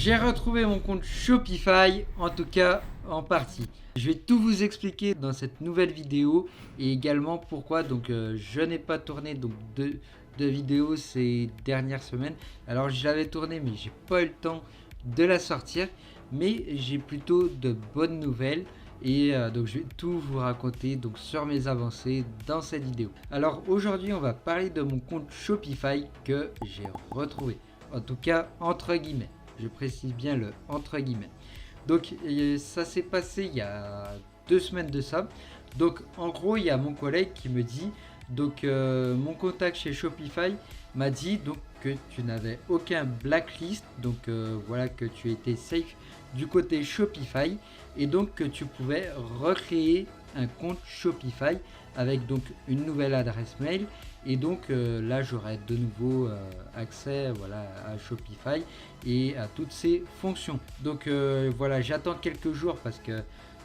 J'ai retrouvé mon compte Shopify, en tout cas en partie. Je vais tout vous expliquer dans cette nouvelle vidéo et également pourquoi je n'ai pas tourné de vidéos ces dernières semaines. Alors je l'avais tourné mais j'ai pas eu le temps de la sortir, mais j'ai plutôt de bonnes nouvelles. Et donc je vais tout vous raconter sur mes avancées dans cette vidéo. Alors aujourd'hui on va parler de mon compte Shopify que j'ai retrouvé. En tout cas entre guillemets. Je précise bien le entre guillemets. Donc ça s'est passé il y a 2 semaines de ça. Donc en gros il y a mon collègue qui me dit, mon contact chez Shopify m'a dit que tu n'avais aucun blacklist, voilà, que tu étais safe du côté Shopify et donc que tu pouvais recréer un compte Shopify avec une nouvelle adresse mail et là j'aurai de nouveau accès, voilà, à Shopify et à toutes ses fonctions. Voilà, j'attends quelques jours parce que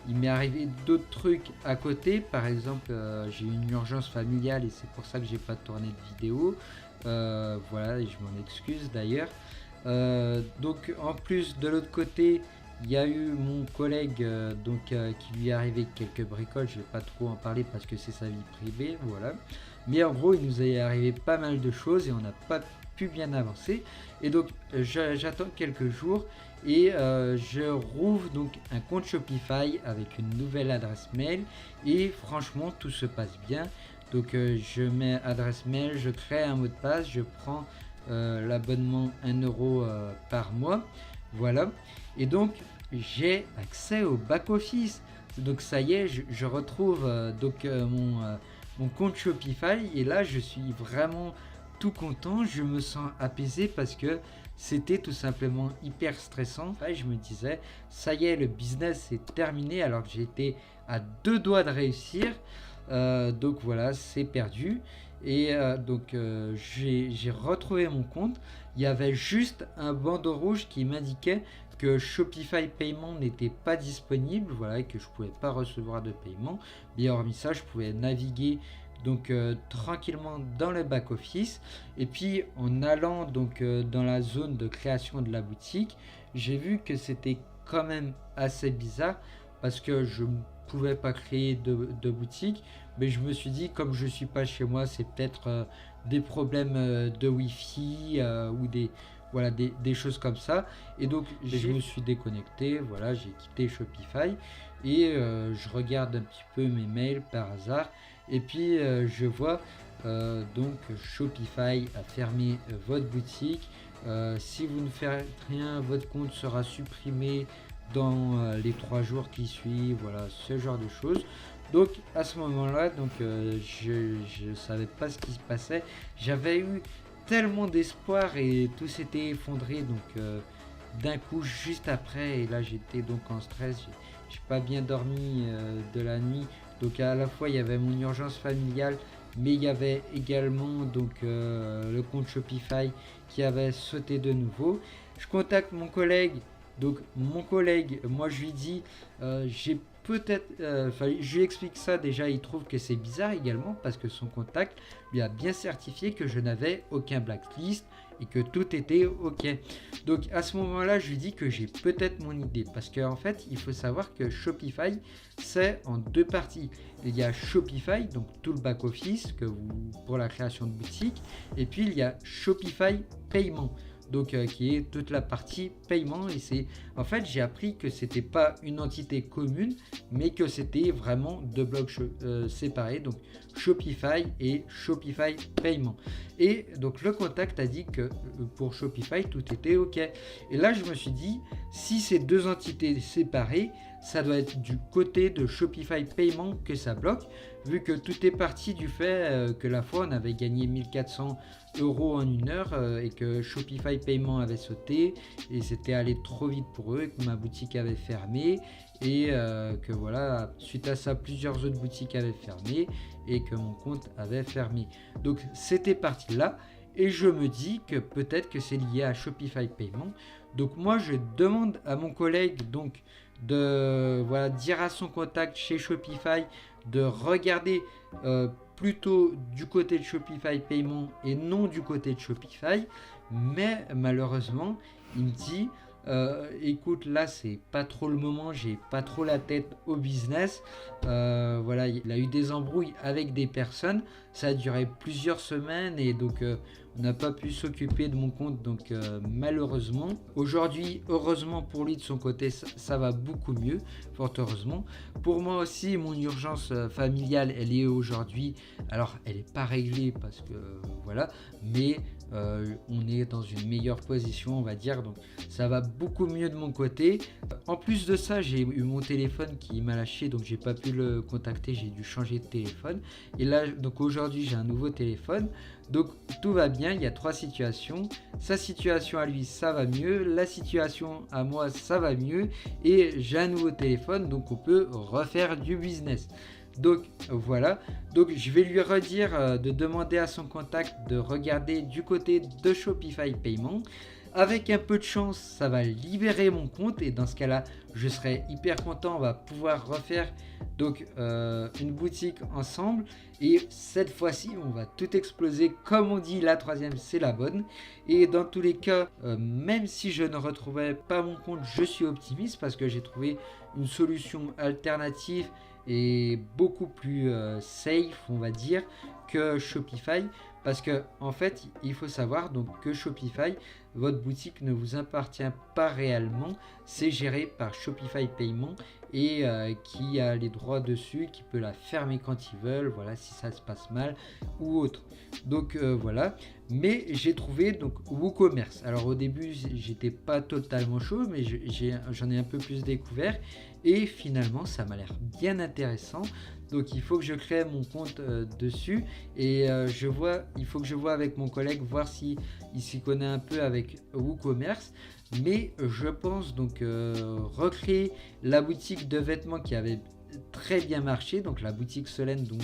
il m'est arrivé d'autres trucs à côté. Par exemple, j'ai eu une urgence familiale et c'est pour ça que j'ai pas tourné de vidéo. Voilà, et je m'en excuse d'ailleurs. En plus, de l'autre côté, il y a eu mon collègue qui lui est arrivé quelques bricoles. Je vais pas trop en parler parce que c'est sa vie privée, voilà. Mais en gros, il nous est arrivé pas mal de choses et on n'a pas pu bien avancer. Et j'attends quelques jours et je rouvre un compte Shopify avec une nouvelle adresse mail et franchement tout se passe bien. Je mets adresse mail, je crée un mot de passe, je prends l'abonnement 1 euro par mois, voilà, et j'ai accès au back office. Ça y est, je retrouve mon compte Shopify et là je suis vraiment tout content, je me sens apaisé parce que c'était tout simplement hyper stressant. Et je me disais, ça y est, le business est terminé alors que j'étais à 2 doigts de réussir. Voilà, c'est perdu. Et j'ai retrouvé mon compte. Il y avait juste un bandeau rouge qui m'indiquait que Shopify Paiement n'était pas disponible, voilà, et que je ne pouvais pas recevoir de paiement. Bien hormis ça, je pouvais naviguer tranquillement dans le back office et puis en allant dans la zone de création de la boutique, j'ai vu que c'était quand même assez bizarre parce que je ne pouvais pas créer de boutique, mais je me suis dit, comme je suis pas chez moi, c'est peut-être des problèmes de wifi ou des choses comme ça, et je me suis déconnecté, voilà, j'ai quitté Shopify et je regarde un petit peu mes mails par hasard et puis je vois Shopify a fermé votre boutique. Si vous ne faites rien, votre compte sera supprimé dans les 3 jours qui suivent, voilà, ce genre de choses. Donc à ce moment-là, je savais pas ce qui se passait. J'avais eu tellement d'espoir et tout s'était effondré d'un coup juste après, et là j'étais en stress, j'ai pas bien dormi de la nuit. À la fois il y avait mon urgence familiale, mais il y avait également le compte Shopify qui avait sauté de nouveau. Je contacte mon collègue. Moi je lui dis, j'ai peut-être, je lui explique ça déjà, il trouve que c'est bizarre également parce que son contact lui a bien certifié que je n'avais aucun blacklist et que tout était ok. À ce moment-là, je lui dis que j'ai peut-être mon idée parce qu'en fait, il faut savoir que Shopify, c'est en 2 parties. Il y a Shopify, donc tout le back-office pour la création de boutique, et puis il y a Shopify Paiement. Qui est toute la partie paiement, et en fait j'ai appris que c'était pas une entité commune mais que c'était vraiment 2 blocs séparés, donc Shopify et Shopify Paiement. Et le contact a dit que pour Shopify tout était ok, et là je me suis dit, si c'est 2 entités séparées, ça doit être du côté de Shopify Paiement que ça bloque, vu que tout est parti du fait que la fois on avait gagné 1400 euros en 1 heure et que Shopify Paiement avait sauté et c'était allé trop vite pour eux, et que ma boutique avait fermé et que voilà, suite à ça plusieurs autres boutiques avaient fermé et que mon compte avait fermé. Donc c'était parti là, et je me dis que peut-être que c'est lié à Shopify Paiement. Donc moi je demande à mon collègue de dire à son contact chez Shopify de regarder plutôt du côté de Shopify Paiement et non du côté de Shopify, mais malheureusement il me dit écoute, là c'est pas trop le moment, j'ai pas trop la tête au business. Voilà, il a eu des embrouilles avec des personnes, ça a duré plusieurs semaines et donc on n'a pas pu s'occuper de mon compte, donc malheureusement. Aujourd'hui, heureusement pour lui de son côté, ça va beaucoup mieux, fort heureusement. Pour moi aussi, mon urgence familiale, elle est aujourd'hui. Alors, elle n'est pas réglée parce que voilà, mais on est dans une meilleure position, on va dire. Donc, ça va beaucoup mieux de mon côté. En plus de ça, j'ai eu mon téléphone qui m'a lâché, donc j'ai pas pu le contacter. J'ai dû changer de téléphone. Et là, donc aujourd'hui, j'ai un nouveau téléphone. Donc tout va bien, il y a 3 situations. Sa situation à lui, ça va mieux. La situation à moi, ça va mieux. Et j'ai un nouveau téléphone, donc on peut refaire du business. Donc voilà, donc je vais lui redire de demander à son contact de regarder du côté de Shopify Paiement. Avec un peu de chance, ça va libérer mon compte et dans ce cas-là, je serai hyper content. On va pouvoir refaire donc une boutique ensemble et cette fois-ci, on va tout exploser. Comme on dit, la troisième, c'est la bonne. Et dans tous les cas, même si je ne retrouvais pas mon compte, je suis optimiste parce que j'ai trouvé une solution alternative et beaucoup plus safe, on va dire, que Shopify. Parce que en fait, il faut savoir donc que Shopify, votre boutique ne vous appartient pas réellement, c'est géré par Shopify Paiement et qui a les droits dessus, qui peut la fermer quand ils veulent, voilà, si ça se passe mal ou autre. Donc voilà, mais j'ai trouvé donc WooCommerce. Alors au début, j'étais pas totalement chaud, mais j'en ai un peu plus découvert et finalement, ça m'a l'air bien intéressant. Donc il faut que je crée mon compte dessus et il faut que je vois avec mon collègue voir si il s'y connaît un peu avec WooCommerce. Mais je pense donc recréer la boutique de vêtements qui avait très bien marché, donc la boutique Solène dont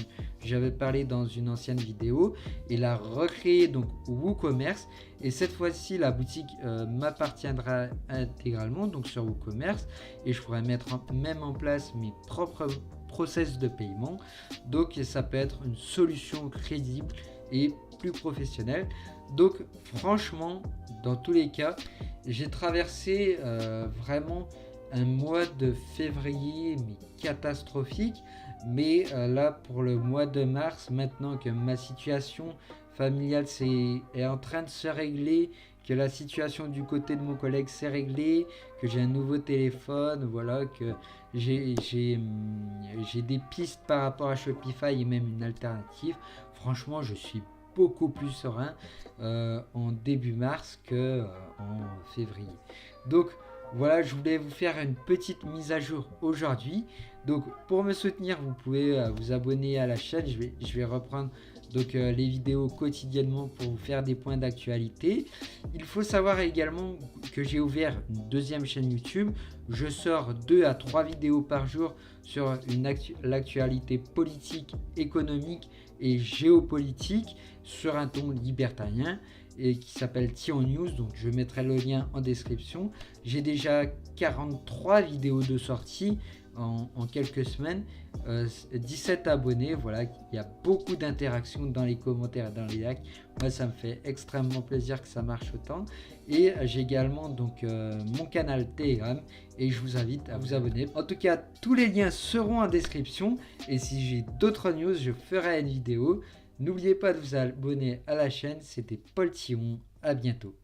j'avais parlé dans une ancienne vidéo, et la recréer donc WooCommerce. Et cette fois-ci, la boutique m'appartiendra intégralement donc sur WooCommerce et je pourrais mettre même en place mes propres process de paiement. Donc ça peut être une solution crédible et plus professionnelle. Donc franchement, dans tous les cas, j'ai traversé vraiment un mois de février mais catastrophique. Mais là pour le mois de mars, maintenant que ma situation familiale est en train de se régler, que la situation du côté de mon collègue s'est réglée, que j'ai un nouveau téléphone, voilà, que j'ai des pistes par rapport à Shopify et même une alternative. Franchement, je suis beaucoup plus serein en début mars que en février. Donc voilà, je voulais vous faire une petite mise à jour aujourd'hui. Donc pour me soutenir, vous pouvez vous abonner à la chaîne. Je vais reprendre donc les vidéos quotidiennement pour vous faire des points d'actualité. Il faut savoir également que j'ai ouvert une deuxième chaîne YouTube. Je sors 2 à 3 vidéos par jour sur l'actualité politique, économique et géopolitique sur un ton libertarien et qui s'appelle Tion News, donc je mettrai le lien en description. J'ai déjà 43 vidéos de sortie en quelques semaines, 17 abonnés, voilà, il y a beaucoup d'interactions dans les commentaires et dans les likes. Moi ça me fait extrêmement plaisir que ça marche autant. Et j'ai également donc mon canal Telegram et je vous invite à vous abonner. En tout cas, tous les liens seront en description et si j'ai d'autres news, je ferai une vidéo. N'oubliez pas de vous abonner à la chaîne, c'était Paul Thiron, à bientôt.